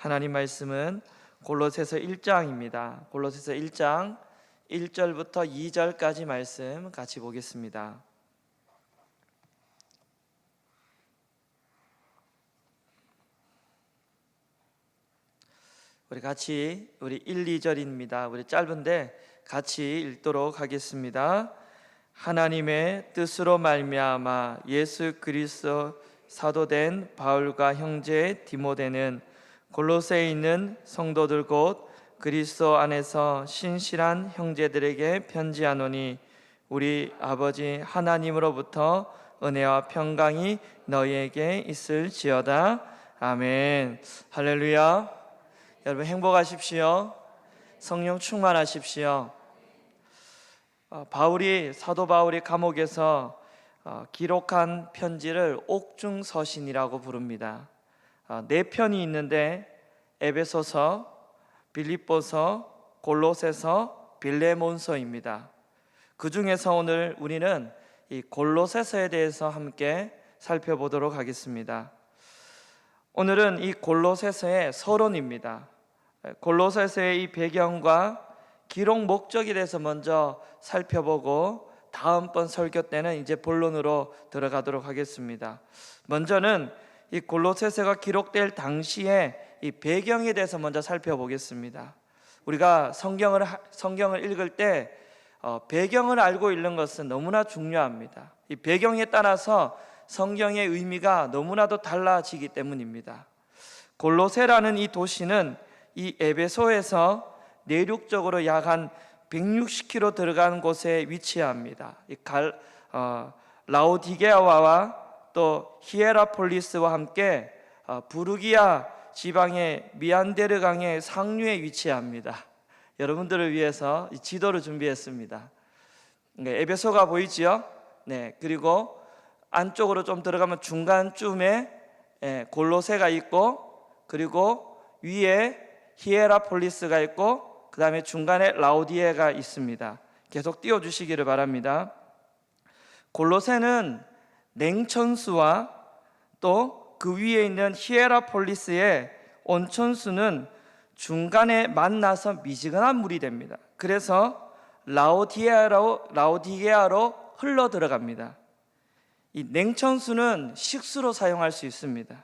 하나님 말씀은 골로새서 1장입니다. 골로새서 1장 1절부터 2절까지 말씀 같이 보겠습니다. 우리 1, 2절입니다. 우리 짧은데 같이 읽도록 하겠습니다. 하나님의 뜻으로 말미암아 예수 그리스도 사도된 바울과 형제 디모데는 골로새에 있는 성도들 곧 그리스도 안에서 신실한 형제들에게 편지하노니 우리 아버지 하나님으로부터 은혜와 평강이 너희에게 있을지어다. 아멘. 할렐루야. 여러분 행복하십시오. 성령 충만하십시오. 사도 바울이 감옥에서 기록한 편지를 옥중서신이라고 부릅니다. 4편이 있는데 에베소서, 빌립보서, 골로새서, 빌레몬서입니다. 그 중에서 오늘 우리는 이 골로새서에 대해서 함께 살펴보도록 하겠습니다. 오늘은 이 골로새서의 서론입니다. 골로새서의 이 배경과 기록 목적에 대해서 먼저 살펴보고 다음번 설교 때는 이제 본론으로 들어가도록 하겠습니다. 먼저는 이 골로새서가 기록될 당시에 이 배경에 대해서 먼저 살펴보겠습니다. 우리가 성경을 읽을 때 배경을 알고 읽는 것은 너무나 중요합니다. 이 배경에 따라서 성경의 의미가 너무나도 달라지기 때문입니다. 골로새라는 이 도시는 이 에베소에서 내륙적으로 약 한 160km 들어간 곳에 위치합니다. 라오디게아와 또 히에라폴리스와 함께 부르기아 지방의 미안데르 강의 상류에 위치합니다. 여러분들을 위해서 이 지도를 준비했습니다. 에베소가 보이지요? 네, 그리고 안쪽으로 좀 들어가면 중간쯤에 골로새가 있고, 그리고 위에 히에라폴리스가 있고, 그 다음에 중간에 라오디게아가 있습니다. 계속 띄워주시기를 바랍니다. 골로새는 냉천수와 또 그 위에 있는 히에라폴리스의 온천수는 중간에 만나서 미지근한 물이 됩니다. 그래서 라오디게아로 흘러 들어갑니다. 이 냉천수는 식수로 사용할 수 있습니다.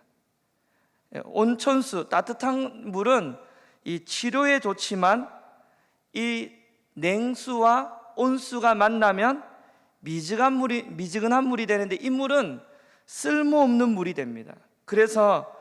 온천수, 따뜻한 물은 이 치료에 좋지만 이 냉수와 온수가 만나면 미지근한 물이 되는데 이 물은 쓸모없는 물이 됩니다. 그래서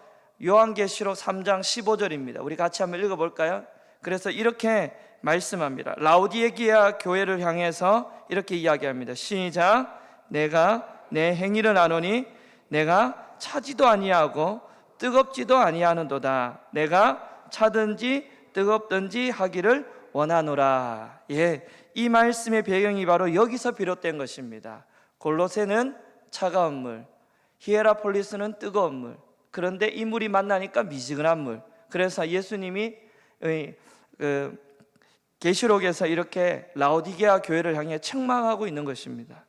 요한계시록 3장 15절입니다. 우리 같이 한번 읽어볼까요? 그래서 이렇게 말씀합니다. 라오디게아 교회를 향해서 이렇게 이야기합니다. 시작. 내가 내 행위를 아노니 내가 차지도 아니하고 뜨겁지도 아니하는도다. 내가 차든지 뜨겁든지 하기를 원하노라. 이 말씀의 배경이 바로 여기서 비롯된 것입니다. 골로새는 차가운 물, 히에라폴리스는 뜨거운 물. 그런데 이 물이 만나니까 미지근한 물. 그래서 예수님이 계시록에서 이렇게 라오디게아 교회를 향해 책망하고 있는 것입니다.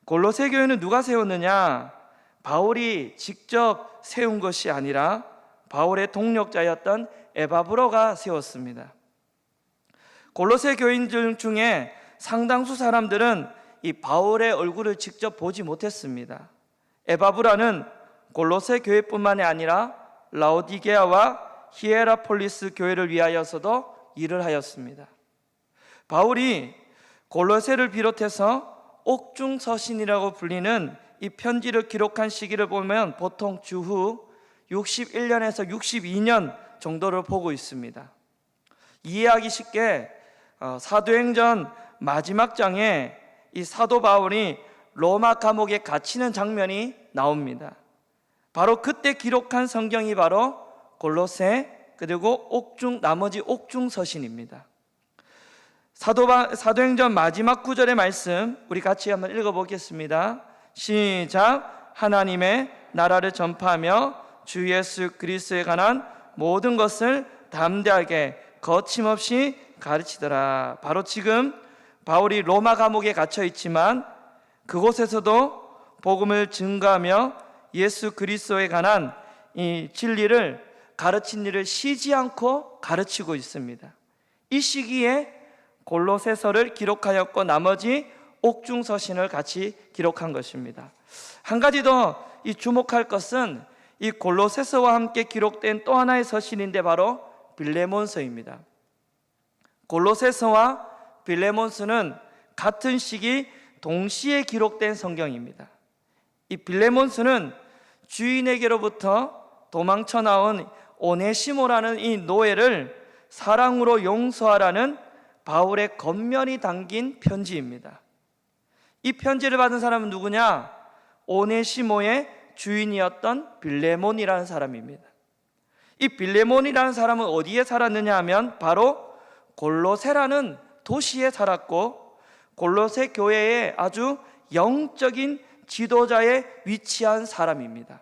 골로새 교회는 누가 세웠느냐? 바울이 직접 세운 것이 아니라 바울의 동력자였던 에바브로가 세웠습니다. 골로새 교인들 중에 상당수 사람들은 이 바울의 얼굴을 직접 보지 못했습니다. 에바브라는 골로새 교회뿐만이 아니라 라오디게아와 히에라폴리스 교회를 위하여서도 일을 하였습니다. 바울이 골로새를 비롯해서 옥중서신이라고 불리는 이 편지를 기록한 시기를 보면 보통 주후 61년에서 62년 정도를 보고 있습니다. 이해하기 쉽게 사도행전 마지막 장에 이 사도 바울이 로마 감옥에 갇히는 장면이 나옵니다. 바로 그때 기록한 성경이 바로 골로새 그리고 나머지 옥중서신입니다. 사도행전 마지막 구절의 말씀 우리 같이 한번 읽어보겠습니다. 시작. 하나님의 나라를 전파하며 주 예수 그리스도에 관한 모든 것을 담대하게 거침없이 가르치더라. 바로 지금 바울이 로마 감옥에 갇혀 있지만 그곳에서도 복음을 증거하며 예수 그리스도에 관한 이 진리를 가르친 일을 쉬지 않고 가르치고 있습니다. 이 시기에 골로새서를 기록하였고 나머지 옥중서신을 같이 기록한 것입니다. 한 가지 더 이 주목할 것은 이 골로새서와 함께 기록된 또 하나의 서신인데 바로 빌레몬서입니다. 골로새서와 빌레몬서는 같은 시기 동시에 기록된 성경입니다. 이 빌레몬서는 주인에게로부터 도망쳐 나온 오네시모라는 이 노예를 사랑으로 용서하라는 바울의 겉면이 담긴 편지입니다. 이 편지를 받은 사람은 누구냐? 오네시모의 주인이었던 빌레몬이라는 사람입니다. 이 빌레몬이라는 사람은 어디에 살았느냐 하면 바로 골로새라는 도시에 살았고 골로새 교회의 아주 영적인 지도자에 위치한 사람입니다.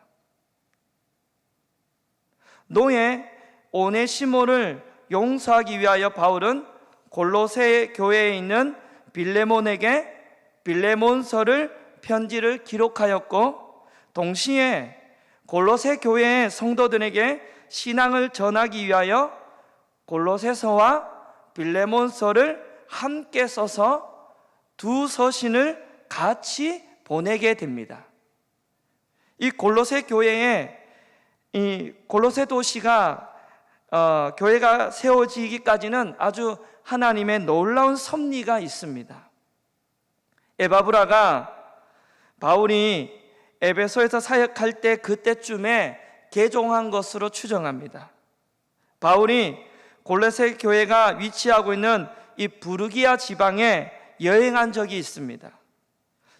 노예 오네시모를 용서하기 위하여 바울은 골로새 교회에 있는 빌레몬에게 빌레몬서를 편지를 기록하였고 동시에 골로새 교회의 성도들에게 신앙을 전하기 위하여 골로새서와 빌레몬서를 함께 써서 두 서신을 같이 보내게 됩니다. 이 골로새 교회에 이 골로새 도시가 교회가 세워지기까지는 아주 하나님의 놀라운 섭리가 있습니다. 에바브라가 바울이 에베소에서 사역할 때 그때쯤에 개종한 것으로 추정합니다. 바울이 골로새 교회가 위치하고 있는 이 부르기아 지방에 여행한 적이 있습니다.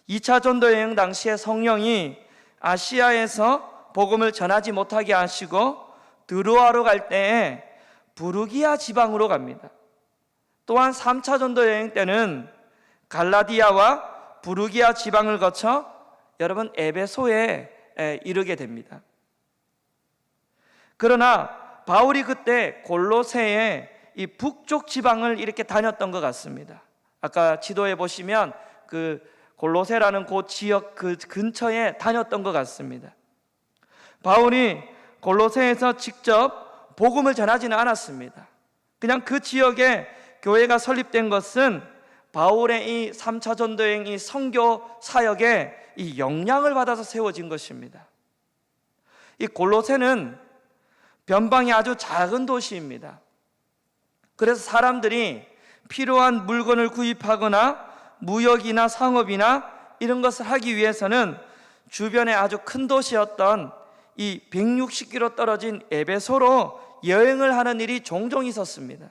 2차 전도 여행 당시에 성령이 아시아에서 복음을 전하지 못하게 하시고 드로아로 갈 때에 부르기아 지방으로 갑니다. 또한 3차 전도 여행 때는 갈라디아와 부르기아 지방을 거쳐 여러분 에베소에 이르게 됩니다. 그러나 바울이 그때 골로새의 이 북쪽 지방을 이렇게 다녔던 것 같습니다. 아까 지도에 보시면 그 골로새라는 그 지역 그 근처에 다녔던 것 같습니다. 바울이 골로새에서 직접 복음을 전하지는 않았습니다. 그냥 그 지역에 교회가 설립된 것은 바울의 이 3차 전도여행 이 선교 사역에 이 영향을 받아서 세워진 것입니다. 이 골로새는 변방이 아주 작은 도시입니다. 그래서 사람들이 필요한 물건을 구입하거나 무역이나 상업이나 이런 것을 하기 위해서는 주변에 아주 큰 도시였던 이 160km 떨어진 에베소로 여행을 하는 일이 종종 있었습니다.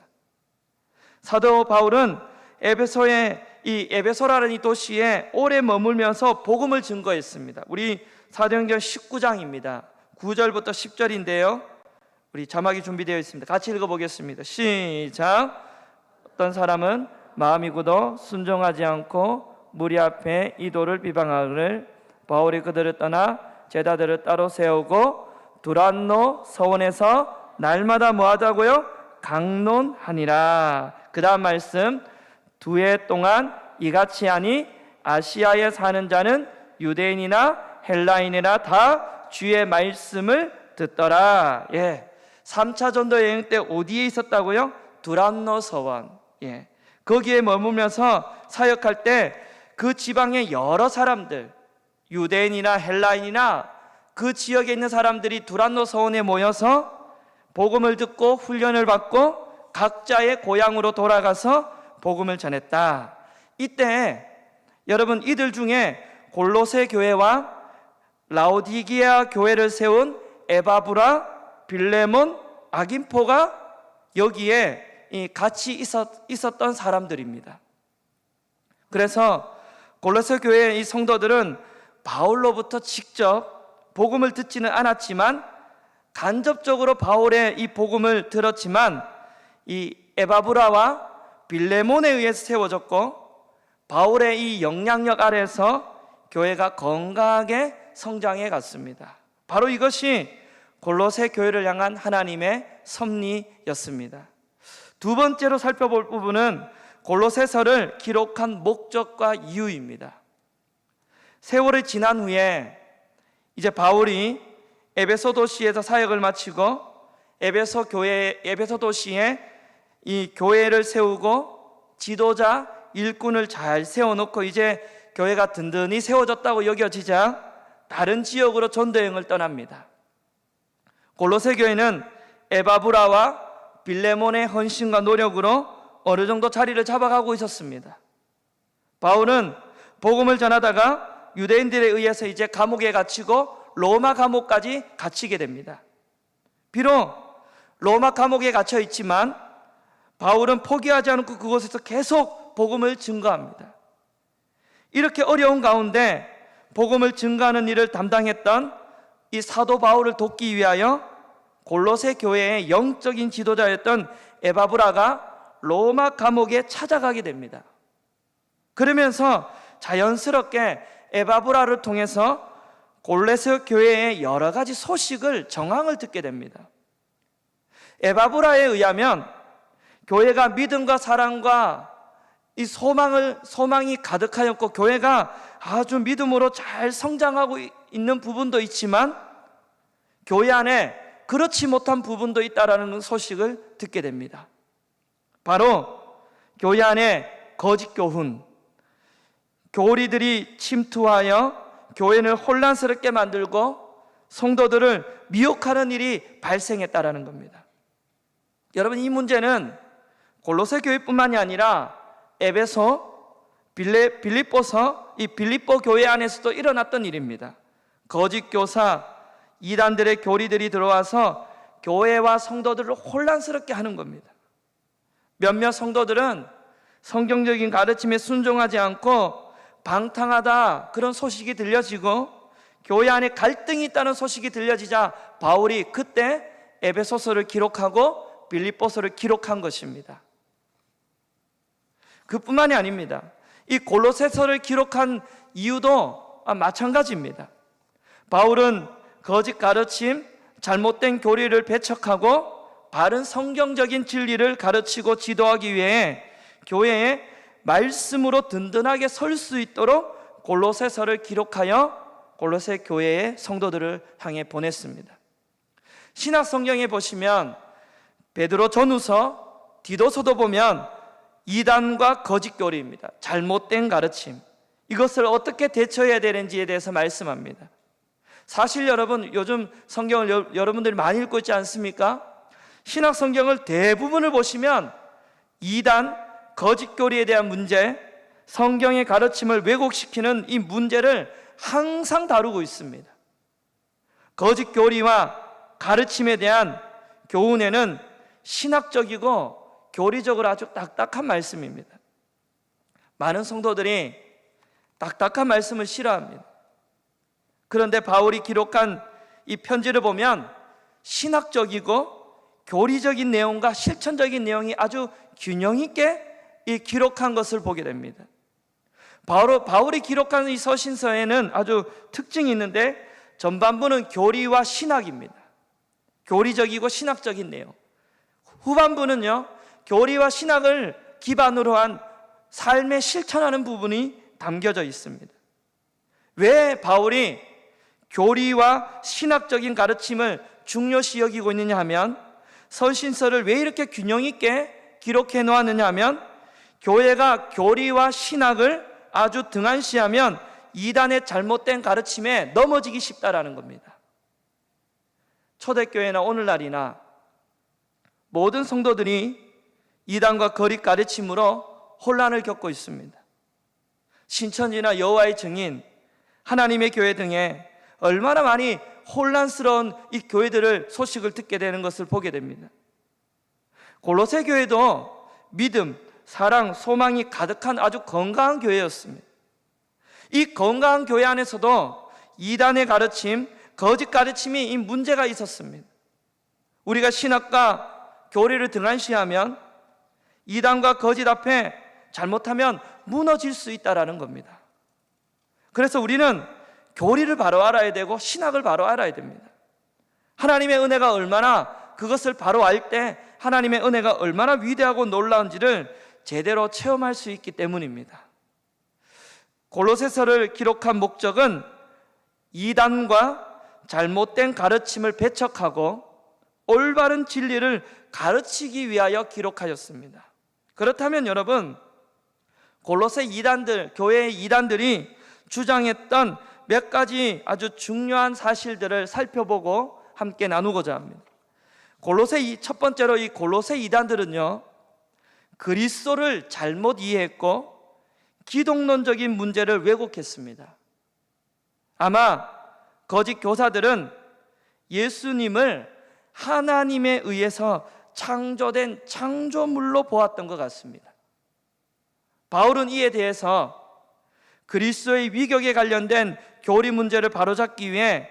사도 바울은 에베소의 이 에베소라는 이 도시에 오래 머물면서 복음을 증거했습니다. 우리 사도행전 19장입니다. 9절부터 10절인데요. 우리 자막이 준비되어 있습니다. 같이 읽어보겠습니다. 시작. 어떤 사람은 마음이 굳어 순종하지 않고 무리 앞에 이 도를 비방하기를 바울이 그들을 떠나 제자들을 따로 세우고 두란노 서원에서 날마다 뭐하자고요? 강론하니라. 그 다음 말씀, 2해 동안 이같이 하니 아시아에 사는 자는 유대인이나 헬라인이나 다 주의 말씀을 듣더라. 3차 전도 여행 때 어디에 있었다고요? 두란노 서원. 거기에 머물면서 사역할 때 그 지방의 여러 사람들, 유대인이나 헬라인이나 그 지역에 있는 사람들이 두란노 서원에 모여서 복음을 듣고 훈련을 받고 각자의 고향으로 돌아가서 복음을 전했다. 이때 여러분 이들 중에 골로새 교회와 라오디게아 교회를 세운 에바브라, 빌레몬, 아긴포가 여기에 같이 있었던 사람들입니다. 그래서 골로새 교회의 이 성도들은 바울로부터 직접 복음을 듣지는 않았지만 간접적으로 바울의 이 복음을 들었지만 이 에바브라와 빌레몬에 의해서 세워졌고 바울의 이 영향력 아래에서 교회가 건강하게 성장해 갔습니다. 바로 이것이 골로새 교회를 향한 하나님의 섭리였습니다. 두 번째로 살펴볼 부분은 골로새서를 기록한 목적과 이유입니다. 세월이 지난 후에 이제 바울이 에베소 도시에서 사역을 마치고 에베소 도시에 이 교회를 세우고 지도자 일꾼을 잘 세워놓고 이제 교회가 든든히 세워졌다고 여겨지자 다른 지역으로 전도여행을 떠납니다. 골로새 교회는 에바브라와 빌레몬의 헌신과 노력으로 어느 정도 자리를 잡아가고 있었습니다. 바울은 복음을 전하다가 유대인들에 의해서 이제 감옥에 갇히고 로마 감옥까지 갇히게 됩니다. 비록 로마 감옥에 갇혀 있지만 바울은 포기하지 않고 그곳에서 계속 복음을 증거합니다. 이렇게 어려운 가운데 복음을 증거하는 일을 담당했던 이 사도 바울을 돕기 위하여 골로새 교회의 영적인 지도자였던 에바브라가 로마 감옥에 찾아가게 됩니다. 그러면서 자연스럽게 에바브라를 통해서 골로새 교회의 여러 가지 소식을 정황을 듣게 됩니다. 에바브라에 의하면 교회가 믿음과 사랑과 이 소망이 가득하였고 교회가 아주 믿음으로 잘 성장하고 있는 부분도 있지만 교회 안에 그렇지 못한 부분도 있다라는 소식을 듣게 됩니다. 바로 교회 안에 거짓 교훈, 교리들이 침투하여 교회를 혼란스럽게 만들고 성도들을 미혹하는 일이 발생했다라는 겁니다. 여러분, 이 문제는 골로새 교회뿐만이 아니라 에베소, 빌립보서, 이 빌립보 교회 안에서도 일어났던 일입니다. 거짓 교사, 이단들의 교리들이 들어와서 교회와 성도들을 혼란스럽게 하는 겁니다. 몇몇 성도들은 성경적인 가르침에 순종하지 않고 방탕하다 그런 소식이 들려지고 교회 안에 갈등이 있다는 소식이 들려지자 바울이 그때 에베소서를 기록하고 빌립보서를 기록한 것입니다. 그뿐만이 아닙니다. 이 골로새서를 기록한 이유도 마찬가지입니다. 바울은 거짓 가르침, 잘못된 교리를 배척하고 바른 성경적인 진리를 가르치고 지도하기 위해 교회에 말씀으로 든든하게 설 수 있도록 골로새서를 기록하여 골로새 교회의 성도들을 향해 보냈습니다. 신약 성경에 보시면 베드로 전후서, 디도서도 보면 이단과 거짓 교리입니다. 잘못된 가르침, 이것을 어떻게 대처해야 되는지에 대해서 말씀합니다. 사실 여러분, 요즘 성경을 여러분들이 많이 읽고 있지 않습니까? 신약 성경을 대부분을 보시면 이단, 거짓 교리에 대한 문제, 성경의 가르침을 왜곡시키는 이 문제를 항상 다루고 있습니다. 거짓 교리와 가르침에 대한 교훈에는 신학적이고 교리적으로 아주 딱딱한 말씀입니다. 많은 성도들이 딱딱한 말씀을 싫어합니다. 그런데 바울이 기록한 이 편지를 보면 신학적이고 교리적인 내용과 실천적인 내용이 아주 균형 있게 기록한 것을 보게 됩니다. 바울이 기록한 이 서신서에는 아주 특징이 있는데 전반부는 교리와 신학입니다. 교리적이고 신학적인 내용. 후반부는요, 교리와 신학을 기반으로 한 삶에 실천하는 부분이 담겨져 있습니다. 왜 바울이 교리와 신학적인 가르침을 중요시 여기고 있느냐 하면, 서신서를 왜 이렇게 균형 있게 기록해 놓았느냐 하면, 교회가 교리와 신학을 아주 등한시하면 이단의 잘못된 가르침에 넘어지기 쉽다라는 겁니다. 초대교회나 오늘날이나 모든 성도들이 이단과 거짓 가르침으로 혼란을 겪고 있습니다. 신천지나 여호와의 증인, 하나님의 교회 등에 얼마나 많이 혼란스러운 이 교회들을 소식을 듣게 되는 것을 보게 됩니다. 골로새 교회도 믿음, 사랑, 소망이 가득한 아주 건강한 교회였습니다. 이 건강한 교회 안에서도 이단의 가르침, 거짓 가르침이 이 문제가 있었습니다. 우리가 신학과 교리를 등한시하면 이단과 거짓 앞에 잘못하면 무너질 수 있다는 겁니다. 그래서 우리는 교리를 바로 알아야 되고 신학을 바로 알아야 됩니다. 하나님의 은혜가 얼마나, 그것을 바로 알 때 하나님의 은혜가 얼마나 위대하고 놀라운지를 제대로 체험할 수 있기 때문입니다. 골로새서를 기록한 목적은 이단과 잘못된 가르침을 배척하고 올바른 진리를 가르치기 위하여 기록하였습니다. 그렇다면 여러분, 골로새 이단들, 교회의 이단들이 주장했던 몇 가지 아주 중요한 사실들을 살펴보고 함께 나누고자 합니다. 첫 번째로 이 골로새 이단들은요, 그리스도를 잘못 이해했고 기독론적인 문제를 왜곡했습니다. 아마 거짓 교사들은 예수님을 하나님에 의해서 창조된 창조물로 보았던 것 같습니다. 바울은 이에 대해서 그리스도의 위격에 관련된 교리 문제를 바로잡기 위해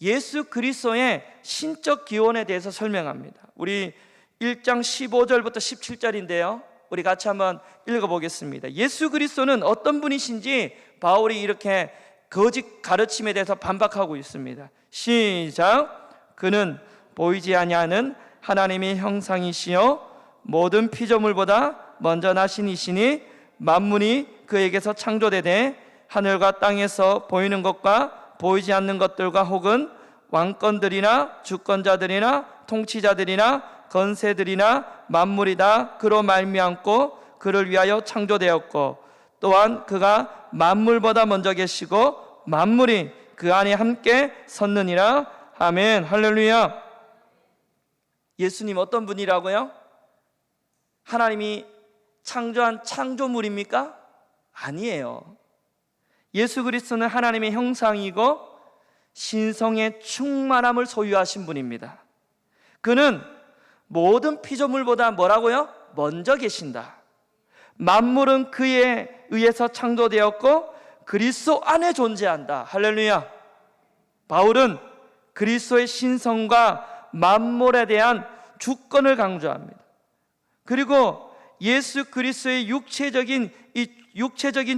예수 그리스도의 신적 기원에 대해서 설명합니다. 우리 1장 15절부터 17절인데요, 우리 같이 한번 읽어보겠습니다. 예수 그리스도는 어떤 분이신지 바울이 이렇게 거짓 가르침에 대해서 반박하고 있습니다. 시작. 그는 보이지 아니하는 하나님의 형상이시요 모든 피조물보다 먼저 나신 이시니 만물이 그에게서 창조되되 하늘과 땅에서 보이는 것과 보이지 않는 것들과 혹은 왕권들이나 주권자들이나 통치자들이나 건세들이나 만물이 다 그로 말미암고 그를 위하여 창조되었고 또한 그가 만물보다 먼저 계시고 만물이 그 안에 함께 섰느니라. 아멘. 할렐루야. 예수님 어떤 분이라고요? 하나님이 창조한 창조물입니까? 아니에요. 예수 그리스도는 하나님의 형상이고 신성의 충만함을 소유하신 분입니다. 그는 모든 피조물보다 뭐라고요? 먼저 계신다. 만물은 그에 의해서 창조되었고 그리스도 안에 존재한다. 할렐루야. 바울은 그리스도의 신성과 만물에 대한 주권을 강조합니다. 그리고 예수 그리스도의 육체적인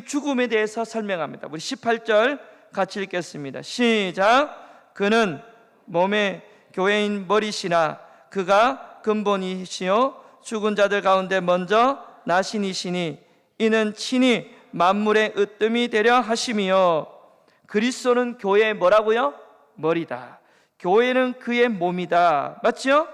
죽음에 대해서 설명합니다. 우리 18절 같이 읽겠습니다. 시작. 그는 몸의 교회인 머리시나 그가 근본이시요 죽은 자들 가운데 먼저 나신이시니 이는 친히 만물의 으뜸이 되려 하심이요. 그리스도는 교회의 뭐라고요? 머리다. 교회는 그의 몸이다. 맞죠?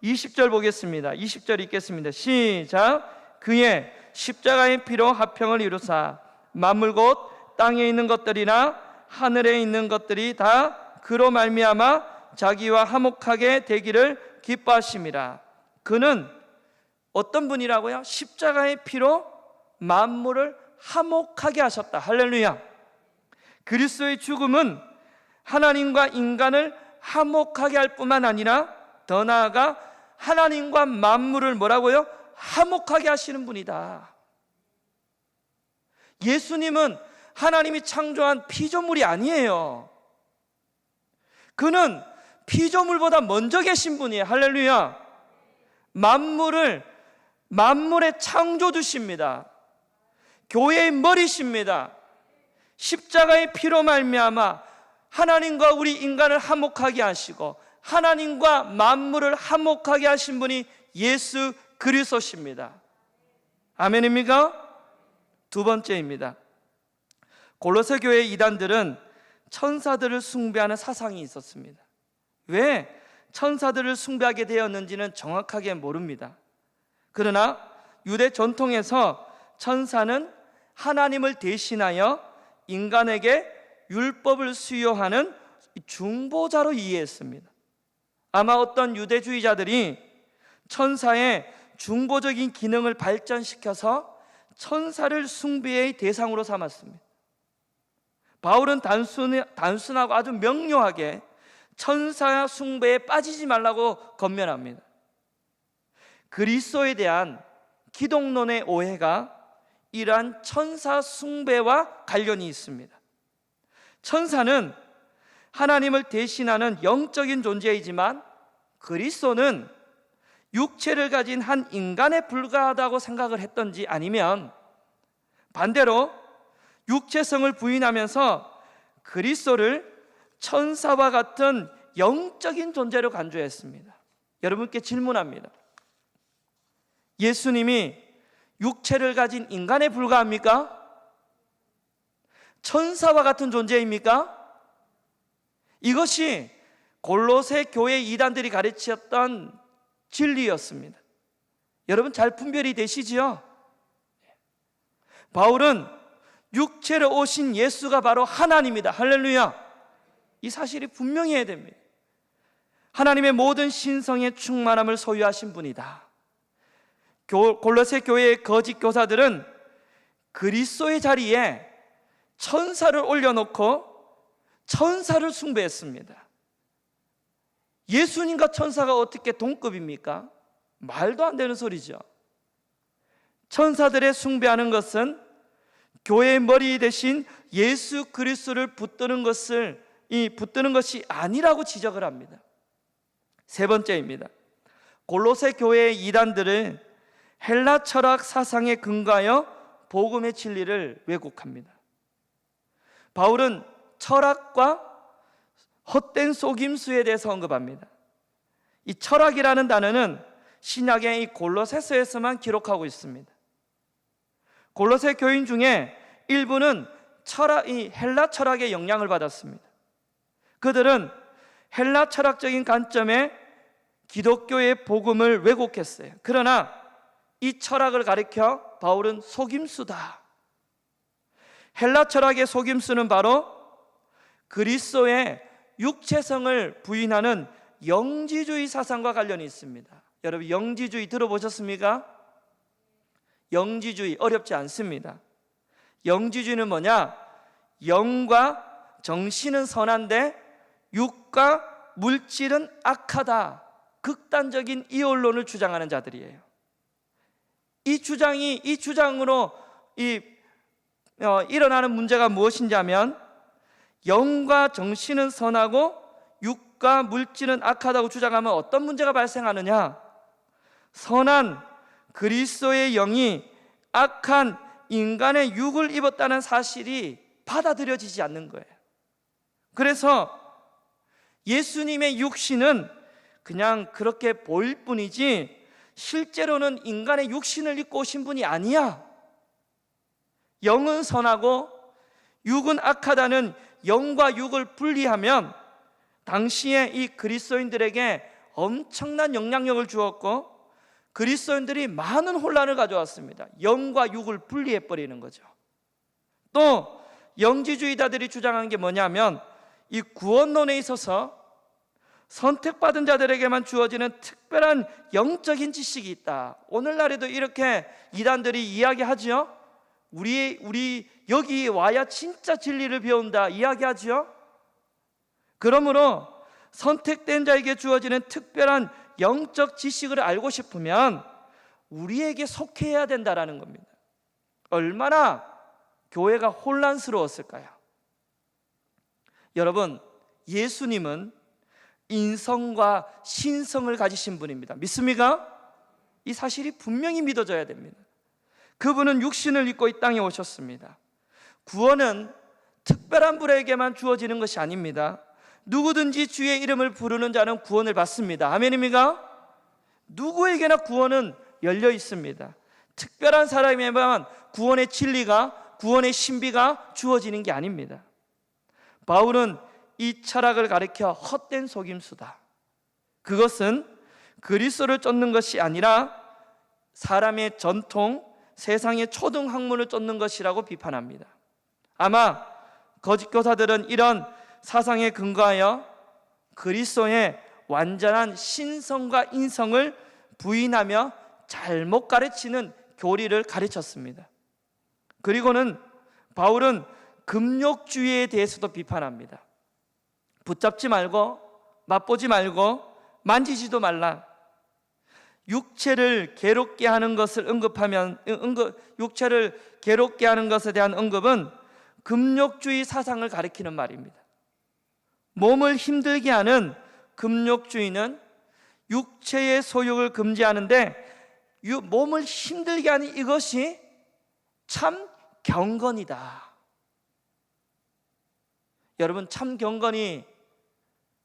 20절 보겠습니다. 20절 읽겠습니다. 시작. 그의 십자가의 피로 화평을 이루사 만물 곧 땅에 있는 것들이나 하늘에 있는 것들이 다 그로 말미암아 자기와 화목하게 되기를 기뻐하심이라. 그는 어떤 분이라고요? 십자가의 피로 만물을 화목하게 하셨다. 할렐루야. 그리스도의 죽음은 하나님과 인간을 화목하게 할 뿐만 아니라 더 나아가 하나님과 만물을 뭐라고요? 화목하게 하시는 분이다. 예수님은 하나님이 창조한 피조물이 아니에요. 그는 피조물보다 먼저 계신 분이에요. 할렐루야. 만물의 창조주십니다. 교회의 머리십니다. 십자가의 피로 말미암아 하나님과 우리 인간을 화목하게 하시고 하나님과 만물을 화목하게 하신 분이 예수 그리스도십니다. 아멘입니까? 두 번째입니다. 골로새 교회 이단들은 천사들을 숭배하는 사상이 있었습니다. 왜 천사들을 숭배하게 되었는지는 정확하게 모릅니다. 그러나 유대 전통에서 천사는 하나님을 대신하여 인간에게 율법을 수여하는 중보자로 이해했습니다. 아마 어떤 유대주의자들이 천사의 중보적인 기능을 발전시켜서 천사를 숭배의 대상으로 삼았습니다. 바울은 단순하고 아주 명료하게 천사 숭배에 빠지지 말라고 권면합니다. 그리스도에 대한 기독론의 오해가 이러한 천사 숭배와 관련이 있습니다. 천사는 하나님을 대신하는 영적인 존재이지만 그리스도는 육체를 가진 한 인간에 불과하다고 생각을 했던지 아니면 반대로 육체성을 부인하면서 그리스도를 천사와 같은 영적인 존재로 간주했습니다. 여러분께 질문합니다. 예수님이 육체를 가진 인간에 불과합니까? 천사와 같은 존재입니까? 이것이 골로새 교회 이단들이 가르쳤던 진리였습니다. 여러분 잘 분별이 되시지요? 바울은 육체로 오신 예수가 바로 하나님이다. 할렐루야. 이 사실이 분명해야 됩니다. 하나님의 모든 신성의 충만함을 소유하신 분이다. 골로새 교회의 거짓 교사들은 그리스도의 자리에 천사를 올려놓고 천사를 숭배했습니다. 예수님과 천사가 어떻게 동급입니까? 말도 안 되는 소리죠. 천사들의 숭배하는 것은 교회의 머리 대신 예수 그리스도를 붙드는 것이 아니라고 지적을 합니다. 세 번째입니다. 골로새 교회의 이단들은 헬라 철학 사상에 근거하여 복음의 진리를 왜곡합니다. 바울은 철학과 헛된 속임수에 대해서 언급합니다. 이 철학이라는 단어는 신약의 이 골로새서에서만 기록하고 있습니다. 골로새 교인 중에 일부는 이 헬라 철학의 영향을 받았습니다. 그들은 헬라 철학적인 관점에 기독교의 복음을 왜곡했어요. 그러나 이 철학을 가리켜 바울은 속임수다. 헬라 철학의 속임수는 바로 그리스도의 육체성을 부인하는 영지주의 사상과 관련이 있습니다. 여러분 영지주의 들어보셨습니까? 영지주의 어렵지 않습니다. 영지주의는 뭐냐? 영과 정신은 선한데 육과 물질은 악하다. 극단적인 이원론을 주장하는 자들이에요. 이 주장으로 일어나는 문제가 무엇인지 하면 영과 정신은 선하고 육과 물질은 악하다고 주장하면 어떤 문제가 발생하느냐? 선한 그리스도의 영이 악한 인간의 육을 입었다는 사실이 받아들여지지 않는 거예요. 그래서 예수님의 육신은 그냥 그렇게 보일 뿐이지 실제로는 인간의 육신을 입고 오신 분이 아니야. 영은 선하고 육은 악하다는 영과 육을 분리하면 당시에 이 그리스도인들에게 엄청난 영향력을 주었고 그리스도인들이 많은 혼란을 가져왔습니다. 영과 육을 분리해버리는 거죠. 또 영지주의자들이 주장한 게 뭐냐면 이 구원론에 있어서 선택받은 자들에게만 주어지는 특별한 영적인 지식이 있다. 오늘날에도 이렇게 이단들이 이야기하죠. 우리 여기 와야 진짜 진리를 배운다 이야기하죠. 그러므로 선택된 자에게 주어지는 특별한 영적 지식을 알고 싶으면 우리에게 속해야 된다라는 겁니다. 얼마나 교회가 혼란스러웠을까요? 여러분, 예수님은 인성과 신성을 가지신 분입니다. 믿습니까? 이 사실이 분명히 믿어져야 됩니다. 그분은 육신을 입고 이 땅에 오셨습니다. 구원은 특별한 분에게만 주어지는 것이 아닙니다. 누구든지 주의 이름을 부르는 자는 구원을 받습니다. 아멘입니까? 누구에게나 구원은 열려 있습니다. 특별한 사람에게만 구원의 진리가, 구원의 신비가 주어지는 게 아닙니다. 바울은 이 철학을 가리켜 헛된 속임수다. 그것은 그리스도를 쫓는 것이 아니라 사람의 전통, 세상의 초등 학문을 쫓는 것이라고 비판합니다. 아마 거짓 교사들은 이런 사상에 근거하여 그리스도의 완전한 신성과 인성을 부인하며 잘못 가르치는 교리를 가르쳤습니다. 그리고는 바울은 금욕주의에 대해서도 비판합니다. 붙잡지 말고 맛보지 말고 만지지도 말라. 육체를 괴롭게 하는 것을 육체를 괴롭게 하는 것에 대한 언급은 금욕주의 사상을 가리키는 말입니다. 몸을 힘들게 하는 금욕주의는 육체의 소욕을 금지하는데 몸을 힘들게 하는 이것이 참 경건이다. 여러분, 참 경건이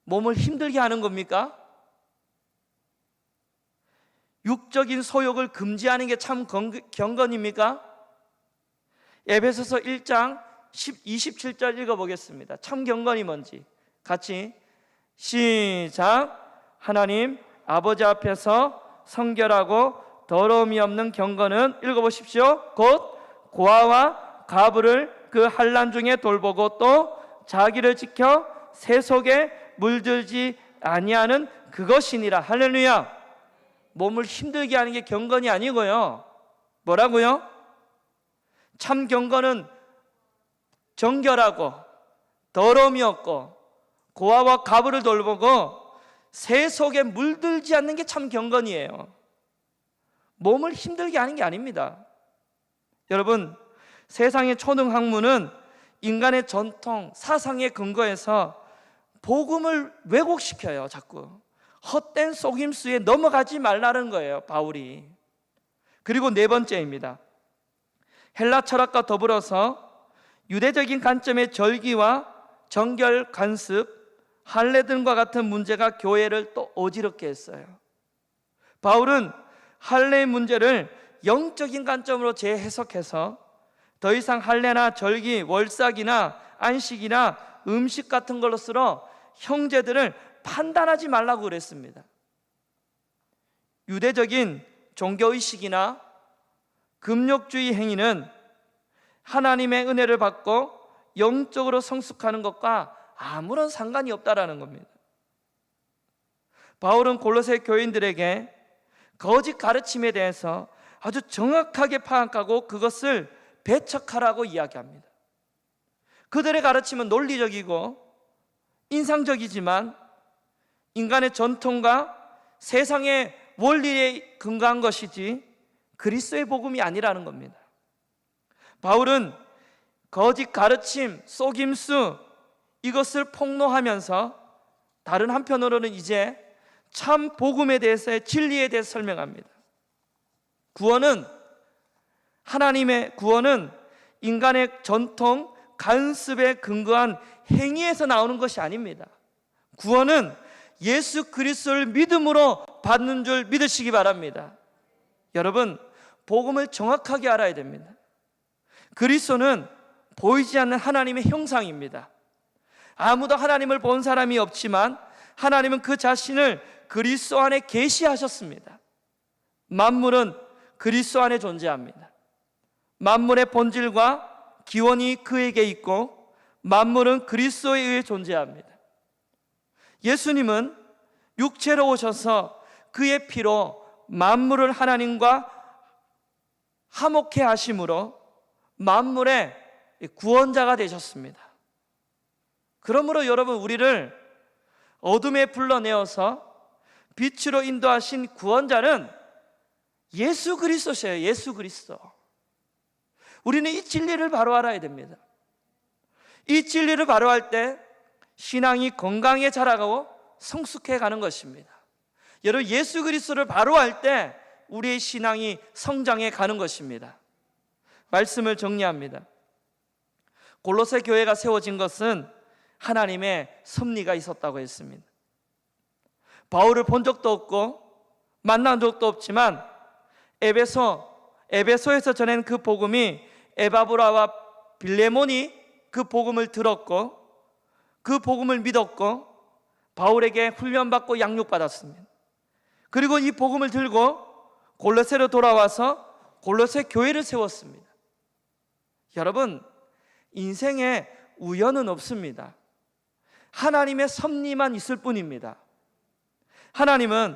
몸을 힘들게 하는 겁니까? 육적인 소욕을 금지하는 게 참 경건입니까? 에베소서 1장 27절 읽어보겠습니다. 참 경건이 뭔지 같이 시작. 하나님 아버지 앞에서 성결하고 더러움이 없는 경건은, 읽어보십시오. 곧 고아와 가부를 그 환난 중에 돌보고 또 자기를 지켜 새 속에 물들지 아니하는 그것이니라. 할렐루야. 몸을 힘들게 하는 게 경건이 아니고요. 뭐라고요? 참 경건은 정결하고 더러움이 없고 고아와 가부를 돌보고 새 속에 물들지 않는 게 참 경건이에요. 몸을 힘들게 하는 게 아닙니다. 여러분, 세상의 초등 학문은 인간의 전통, 사상에 근거해서 복음을 왜곡시켜요. 자꾸 헛된 속임수에 넘어가지 말라는 거예요, 바울이. 그리고 네 번째입니다. 헬라 철학과 더불어서 유대적인 관점의 절기와 정결 관습, 할례 등과 같은 문제가 교회를 또 어지럽게 했어요. 바울은 할례의 문제를 영적인 관점으로 재해석해서 더 이상 할례나 절기, 월삭이나 안식이나 음식 같은 걸로써 형제들을 판단하지 말라고 그랬습니다. 유대적인 종교의식이나 금욕주의 행위는 하나님의 은혜를 받고 영적으로 성숙하는 것과 아무런 상관이 없다라는 겁니다. 바울은 골로새 교인들에게 거짓 가르침에 대해서 아주 정확하게 파악하고 그것을 배척하라고 이야기합니다. 그들의 가르침은 논리적이고 인상적이지만 인간의 전통과 세상의 원리에 근거한 것이지 그리스도의 복음이 아니라는 겁니다. 바울은 거짓 가르침, 속임수, 이것을 폭로하면서 다른 한편으로는 이제 참 복음에 대해서의 진리에 대해서 설명합니다. 하나님의 구원은 인간의 전통, 관습에 근거한 행위에서 나오는 것이 아닙니다. 구원은 예수 그리스도를 믿음으로 받는 줄 믿으시기 바랍니다. 여러분, 복음을 정확하게 알아야 됩니다. 그리스도는 보이지 않는 하나님의 형상입니다. 아무도 하나님을 본 사람이 없지만 하나님은 그 자신을 그리스도 안에 계시하셨습니다. 만물은 그리스도 안에 존재합니다. 만물의 본질과 기원이 그에게 있고 만물은 그리스도에 의해 존재합니다. 예수님은 육체로 오셔서 그의 피로 만물을 하나님과 화목해 하심으로 만물의 구원자가 되셨습니다. 그러므로 여러분, 우리를 어둠에 불러내어서 빛으로 인도하신 구원자는 예수 그리스도시에요. 예수 그리스도. 우리는 이 진리를 바로 알아야 됩니다. 이 진리를 바로 알 때 신앙이 건강해 자라가고 성숙해 가는 것입니다. 여러분, 예수 그리스도를 바로 알 때 우리의 신앙이 성장해 가는 것입니다. 말씀을 정리합니다. 골로새 교회가 세워진 것은 하나님의 섭리가 있었다고 했습니다. 바울을 본 적도 없고 만난 적도 없지만 에베소에서 전한 그 복음이 에바브라와 빌레몬이 그 복음을 들었고 그 복음을 믿었고 바울에게 훈련받고 양육받았습니다. 그리고 이 복음을 들고 골로새로 돌아와서 골로새 교회를 세웠습니다. 여러분, 인생에 우연은 없습니다. 하나님의 섭리만 있을 뿐입니다. 하나님은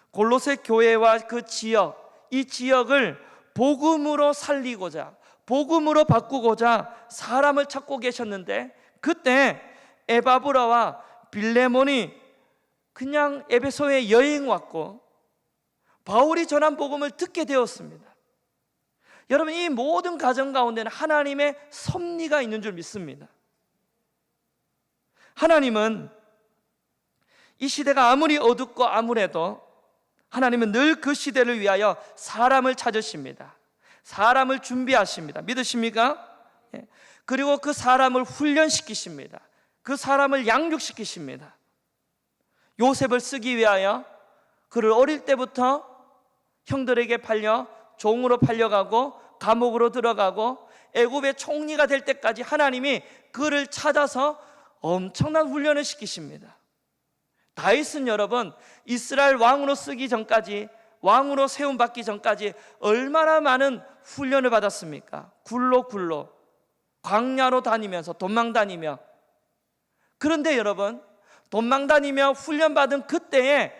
골로새 교회와 그 지역, 이 지역을 복음으로 살리고자, 복음으로 바꾸고자 사람을 찾고 계셨는데 그때 에바브라와 빌레몬이 그냥 에베소에 여행 왔고 바울이 전한 복음을 듣게 되었습니다. 여러분, 이 모든 가정 가운데는 하나님의 섭리가 있는 줄 믿습니다. 하나님은 이 시대가 아무리 어둡고 암울해도 하나님은 늘 그 시대를 위하여 사람을 찾으십니다. 사람을 준비하십니다. 믿으십니까? 그리고 그 사람을 훈련시키십니다. 그 사람을 양육시키십니다. 요셉을 쓰기 위하여 그를 어릴 때부터 형들에게 팔려 종으로 팔려가고 감옥으로 들어가고 애굽의 총리가 될 때까지 하나님이 그를 찾아서 엄청난 훈련을 시키십니다. 다윗은 여러분 이스라엘 왕으로 쓰기 전까지, 왕으로 세움받기 전까지 얼마나 많은 훈련을 받았습니까? 굴로 광야로 다니면서 도망다니며. 그런데 여러분, 도망다니며 훈련받은 그때에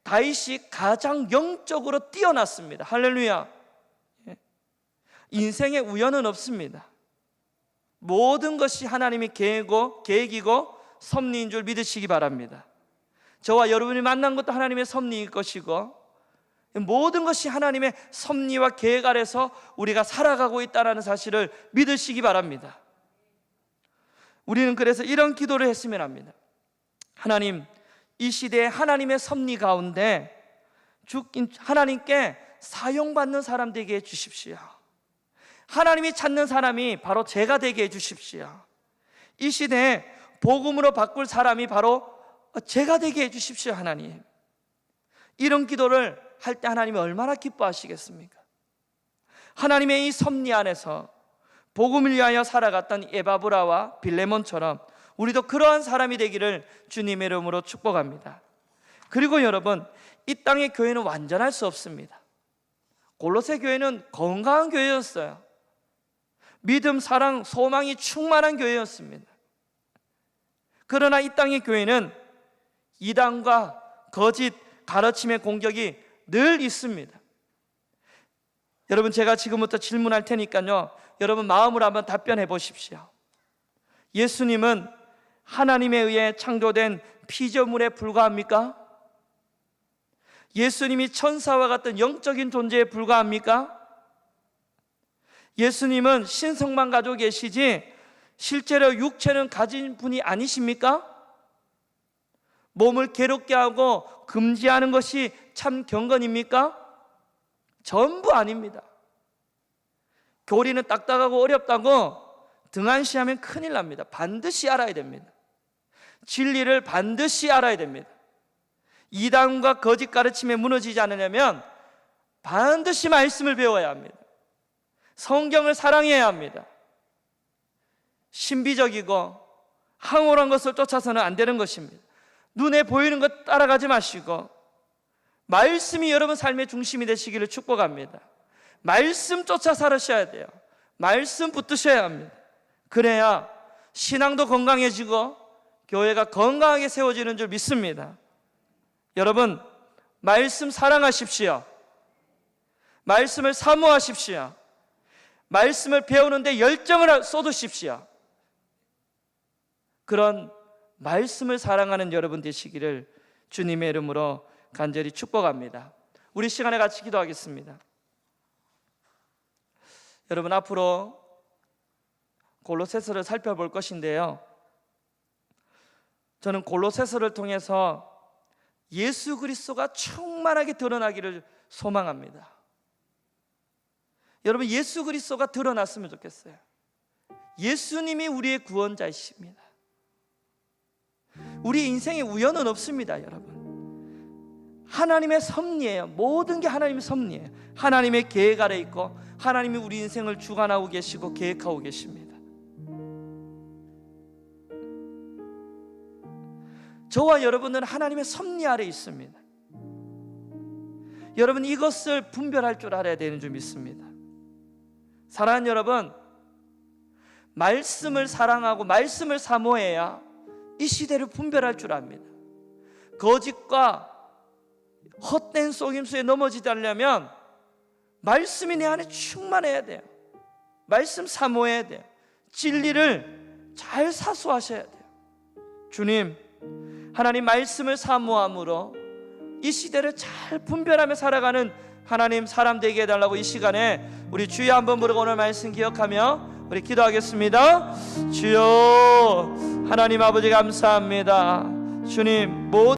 다윗이 가장 영적으로 뛰어났습니다. 할렐루야. 인생에 우연은 없습니다. 모든 것이 하나님의 계획이고 섭리인 줄 믿으시기 바랍니다. 저와 여러분이 만난 것도 하나님의 섭리일 것이고, 모든 것이 하나님의 섭리와 계획 아래서 우리가 살아가고 있다는 사실을 믿으시기 바랍니다. 우리는 그래서 이런 기도를 했으면 합니다. 하나님, 이 시대에 하나님의 섭리 가운데 하나님께 사용받는 사람 되게 해주십시오. 하나님이 찾는 사람이 바로 제가 되게 해주십시오. 이 시대에 복음으로 바꿀 사람이 바로 제가 되게 해주십시오. 하나님, 이런 기도를 할 때 하나님이 얼마나 기뻐하시겠습니까? 하나님의 이 섭리 안에서 복음을 위하여 살아갔던 에바브라와 빌레몬처럼 우리도 그러한 사람이 되기를 주님의 이름으로 축복합니다. 그리고 여러분, 이 땅의 교회는 완전할 수 없습니다. 골로새 교회는 건강한 교회였어요. 믿음, 사랑, 소망이 충만한 교회였습니다. 그러나 이 땅의 교회는 이단과 거짓 가르침의 공격이 늘 있습니다. 여러분, 제가 지금부터 질문할 테니까요, 여러분 마음으로 한번 답변해 보십시오. 예수님은 하나님에 의해 창조된 피조물에 불과합니까? 예수님이 천사와 같은 영적인 존재에 불과합니까? 예수님은 신성만 가지고 계시지 실제로 육체는 가진 분이 아니십니까? 몸을 괴롭게 하고 금지하는 것이 참 경건입니까? 전부 아닙니다. 교리는 딱딱하고 어렵다고 등한시하면 큰일 납니다. 반드시 알아야 됩니다. 진리를 반드시 알아야 됩니다. 이단과 거짓 가르침에 무너지지 않으려면 반드시 말씀을 배워야 합니다. 성경을 사랑해야 합니다. 신비적이고 황홀한 것을 쫓아서는 안 되는 것입니다. 눈에 보이는 것 따라가지 마시고 말씀이 여러분 삶의 중심이 되시기를 축복합니다. 말씀 쫓아 살으셔야 돼요. 말씀 붙드셔야 합니다. 그래야 신앙도 건강해지고 교회가 건강하게 세워지는 줄 믿습니다. 여러분, 말씀 사랑하십시오. 말씀을 사모하십시오. 말씀을 배우는데 열정을 쏟으십시오. 그런 말씀을 사랑하는 여러분 되시기를 주님의 이름으로 간절히 축복합니다. 우리 시간에 같이 기도하겠습니다. 여러분, 앞으로 골로새서를 살펴볼 것인데요, 저는 골로새서를 통해서 예수 그리스도가 충만하게 드러나기를 소망합니다. 여러분, 예수 그리스도가 드러났으면 좋겠어요. 예수님이 우리의 구원자이십니다. 우리 인생에 우연은 없습니다. 여러분, 하나님의 섭리예요. 모든 게 하나님의 섭리예요. 하나님의 계획 아래 있고 하나님이 우리 인생을 주관하고 계시고 계획하고 계십니다. 저와 여러분은 하나님의 섭리 아래 있습니다. 여러분, 이것을 분별할 줄 알아야 되는 줄 믿습니다. 사랑하는 여러분, 말씀을 사랑하고 말씀을 사모해야 이 시대를 분별할 줄 압니다. 거짓과 헛된 속임수에 넘어지지 않으려면 말씀이 내 안에 충만해야 돼요. 말씀 사모해야 돼요. 진리를 잘 사수하셔야 돼요. 주님, 하나님 말씀을 사모함으로 이 시대를 잘 분별하며 살아가는 하나님 사람 되게 해달라고 이 시간에 우리 주여 한번 부르고 오늘 말씀 기억하며 우리 기도하겠습니다. 주여, 하나님 아버지 감사합니다. 주님, 모든